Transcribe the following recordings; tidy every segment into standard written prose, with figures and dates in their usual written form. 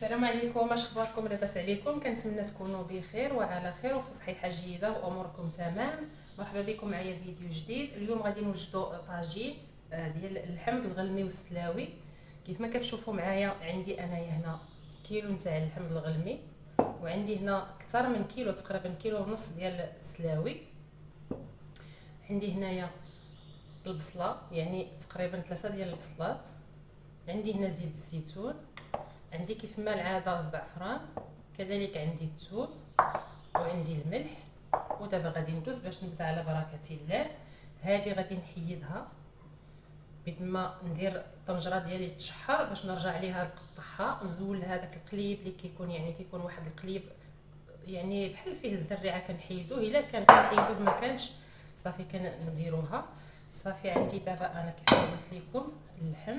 السلام عليكم، اش اخباركم؟ لاباس عليكم؟ كنتمنى تكونوا بخير وعلى خير وفي صحيحه جيده واموركم تمام. مرحبا بكم معايا فيديو جديد. اليوم غادي نوجدوا طاجين ديال اللحم الغلمي والسلاوي. كيف ما كتشوفوا معايا عندي انايا هنا كيلو نتاع اللحم الغلمي، وعندي هنا اكثر من كيلو، تقريبا كيلو ونص ديال السلاوي. عندي هنايا البصله، يعني تقريبا 3 ديال البصلات. عندي هنا زيت الزيتون، عندي كيف ما العاده الزعفران، كذلك عندي الثوم وعندي الملح. ودابا غادي ندوز باش نبدا على بركه الله. هذه غادي نحيدها بيد ما ندير الطنجره ديالي تشحر باش نرجع عليها نقطعها، نزول هذاك القليب اللي كيكون، يعني كيكون واحد القليب يعني بحال فيه الزريعه كنحيدوه، الا كان كنحيدوه ما كانش صافي كنديروها. صافي عندي دابا انا كيف قلت لكم اللحم،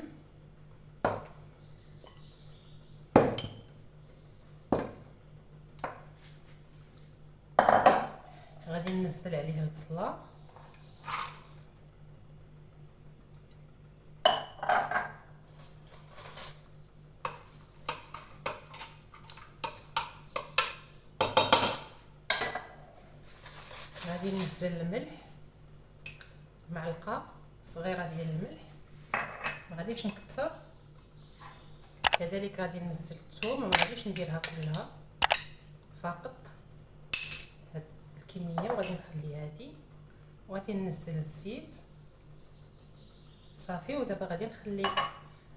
غادي ننزل عليه البصله، غادي ننزل الملح، معلقه صغيره ديال الملح، ما غاديش نكثر. كذلك غادي ننزل الثوم، وما غاديش نديرها كلها، فقط هاد الكميه وغادي نخليها هادي. وغادي ننزل الزيت صافي. ودابا غادي نخلي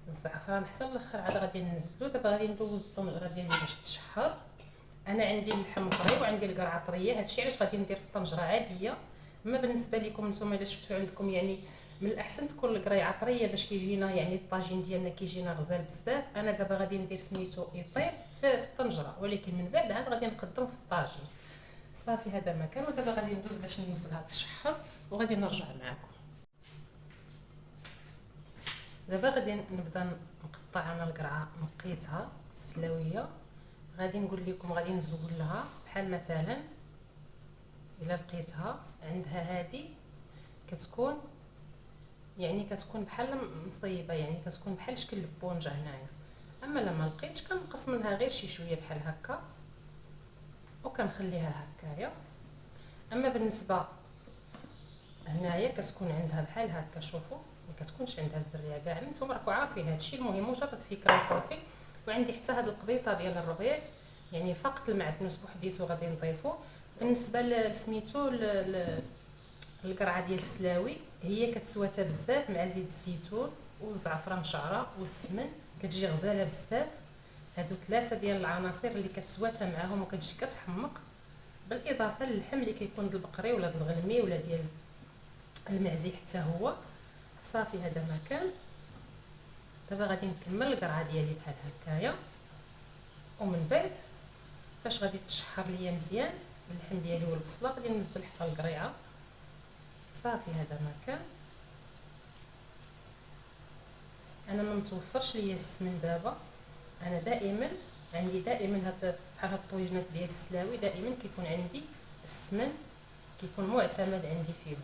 الزعفران حتى الاخر عاد غادي ننزلو. دابا غادي ندوز الطنجره ديالي باش تشحر. انا عندي اللحم طري وعندي القرعه طريه، هادشي علاش غادي ندير في طنجره عاديه. اما بالنسبه لكم نتوما الا شفتوا عندكم، يعني من الاحسن تكون القريعه طريه باش كيجينا يعني الطاجين ديالنا كيجينا غزال بزاف. انا دابا غادي ندير سميتو يطيب في الطنجره، ولكن من بعد عاد غادي نقدم في الطاجين. صافي هذا مكان. ودابا غادي ندوز باش ننزلها تشحر وغادي نرجع معكم. دابا غادي نبدا نقطع انا القرعه، نقيتها السلاويه. غادي نقول لكم، غادي نزول لها بحال مثلا الا لقيتها عندها هذه كتكون، يعني كتكون بحال مصيبه، يعني كتكون بحال شكل البونجه هنايا. اما لما لقيتش كنقص منها غير شي شويه بحال هكا وكنخليها هكايا. اما بالنسبه هنايا كتكون عندها بحال هكا، شوفوا ما كتكونش عندها الزريه كاع، نتوما راكم عارفين هادشي. المهم مجرد فكره وصافي. وعندي حتى هاد القبيطه ديال الربيع، يعني فقط المعدنوس بوحديتو غادي نضيفو. بالنسبه لسميتو القرعه ديال السلاوي، هي كتسواتها بزاف مع زيت الزيتون والزعفران شعره والسمن، كتجي غزاله بزاف. هادو 3 ديال العناصر اللي كتسواتها معاهم وكتجي كتحمق، بالاضافه للحم اللي كيكون ديال البقري ولا ديال الغنمي ولا ديال المعزي حتى هو. صافي هذا ما كان. دابا غادي نكمل القرعه ديالي بحال هكايا، ومن بعد فاش غادي تشحر ليا مزيان اللحم ديالي والبصله غادي ننزل حتى القريعه. صافي هذا ما كان. انا ما متوفرش ليا السمن دابا، انا دائما عندي هاد بحال هاد الطويجنات ديال السلاوي دائما كيكون عندي السمن، كيكون معتمد عندي فيه،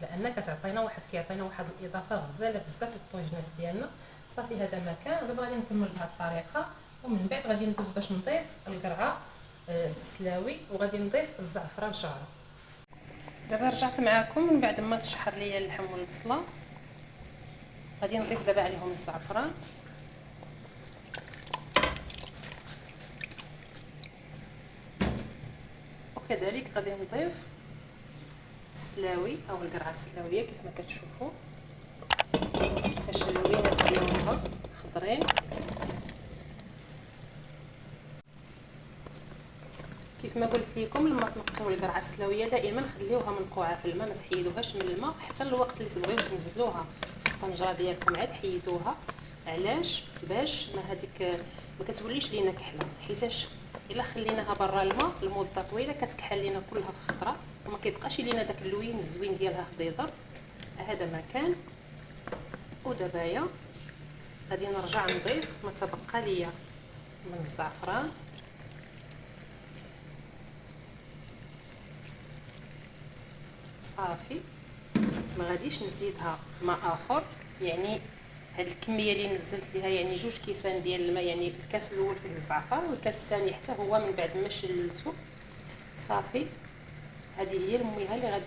لان كيعطينا واحد الاضافه غزاله بزاف للطويجنات ديالنا. صافي هذا ما كان. دابا غادي نكمل بهذه الطريقه، ومن بعد غادي ندوز باش نضيف القرعه السلاوي، وغادي نضيف الزعفران شعره. دابا رجعت معكم من بعد ما تشحر ليا اللحم والبصله. غادي نضيف دابا عليهم الزعفران، وكذلك غادي نضيف السلاوي او القرعه السلاويه كيف ما كتشوفوا كيفاش اللوينات ديالها خضرين. كيف ما قلت لكم لما تنقيو القرعه السلاويه دائما خليوها منقوعه في الماء، ما تحيدوهاش من الماء حتى الوقت اللي تبغيو تنزلوها في الطنجره ديالكم عاد حيدوها. علاش؟ باش ما هذيك ما كتوليش لينا كحله، حيتاش الا خليناها برا الماء لمده طويله كتكحل لينا كلها في خضره وما كيبقاش لينا داك اللوين الزوين ديالها خضيضر. هذا ما كان. ودابايا غادي نرجع نضيف ما تبقى ليا من الزعفران. صافي ما غاديش نزيدها ماء اخر، يعني هاد الكميه اللي نزلت ليها يعني 2 كيسان ديال الماء، يعني الكاس الاول فيه الزعفر والكاس الثاني حتى هو من بعد ما شللته. صافي هذه هي الميها اللي غادي،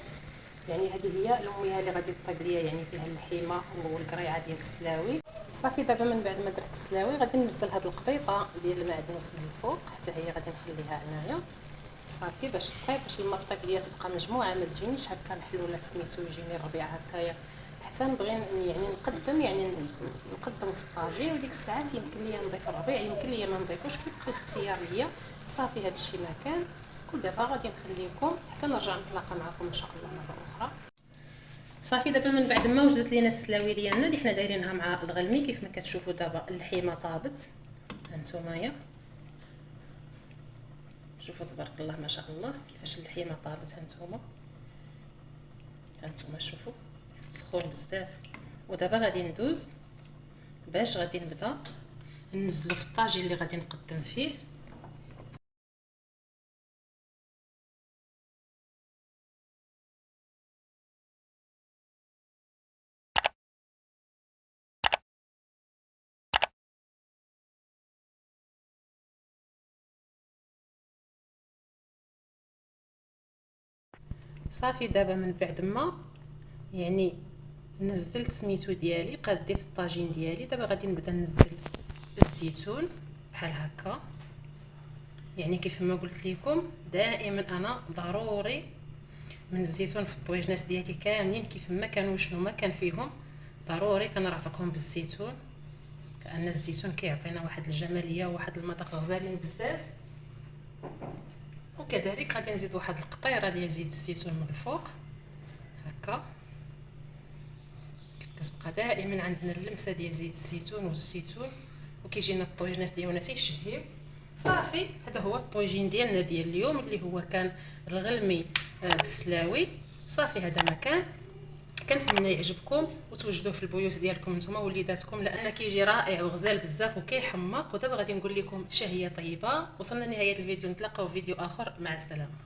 يعني هذه هي الميها اللي غادي طيب ليا يعني فيها اللحيمه والقريعه ديال السلاوي. صافي دابا من بعد ما درت السلاوي غادي ننزل هاد القطيطه ديال المعدنوس من الفوق، حتى هي غادي نخليها هنايا صافي باش طيب، باش لما طيب ليا تبقى مجموعه ما تجينيش هكا محلوله سميتو يجيني الربيع هكايا. حتى نبغي يعني نقدم في الطاجين، وديك الساعات يمكن ليا نضيف الربيع يمكن ليا ما نضيفوش، كيبقى الاختيار ليا. صافي هذا الشيء ما كان. ودابا غادي نخليكم حتى نرجع نتلاقى معكم ان شاء الله مره اخرى. صافي دابا من بعد ما وجدت لينا السلاوي ديالنا اللي حنا دايرينها مع الغلمي، كيف ما كتشوفوا دابا اللحيمه طابت. هانتومايا شوفوا تبارك الله ما شاء الله كيفاش اللحيمه طابت. هانتوما شوفوا سخون بزاف. ودابا غادي ندوز باش غادي نبدا ننزلو في الطاجين اللي غادي نقدم فيه. صافي دابا من بعد ما يعني نزلت سميتو ديالي، قاديت الطاجين ديالي، دابا غادي نبدا ننزل الزيتون بحال هكا. يعني كيف ما قلت لكم دائما انا ضروري من الزيتون في الطويجناس ديالي كاملين، كيف ما كانوا شنو ما كان فيهم ضروري كنرافقهم بالزيتون، لان الزيتون كيعطينا واحد الجماليه وواحد المذاق غزالين بزاف. وكذلك غادي نزيد واحد القطيره ديال زيت الزيتون من الفوق هكا. كتبقى دائما عندنا اللمسه ديال زيت الزيتون والزيتون، وكيجينا الطويجناس ديالنا تيشهيو. صافي هذا هو الطويجين ديالنا ديال اليوم اللي هو كان الغلمي بالسلاوي. صافي هذا ما كان. كنتمنى يعجبكم وتوجدوه في البيوت ديالكم نتوما وليداتكم، لان كيجي رائع وغزال بزاف وكيحمق. ودابا غادي نقول لكم شهيه طيبه. وصلنا لنهايه الفيديو، نتلاقاو في فيديو اخر، مع السلامه.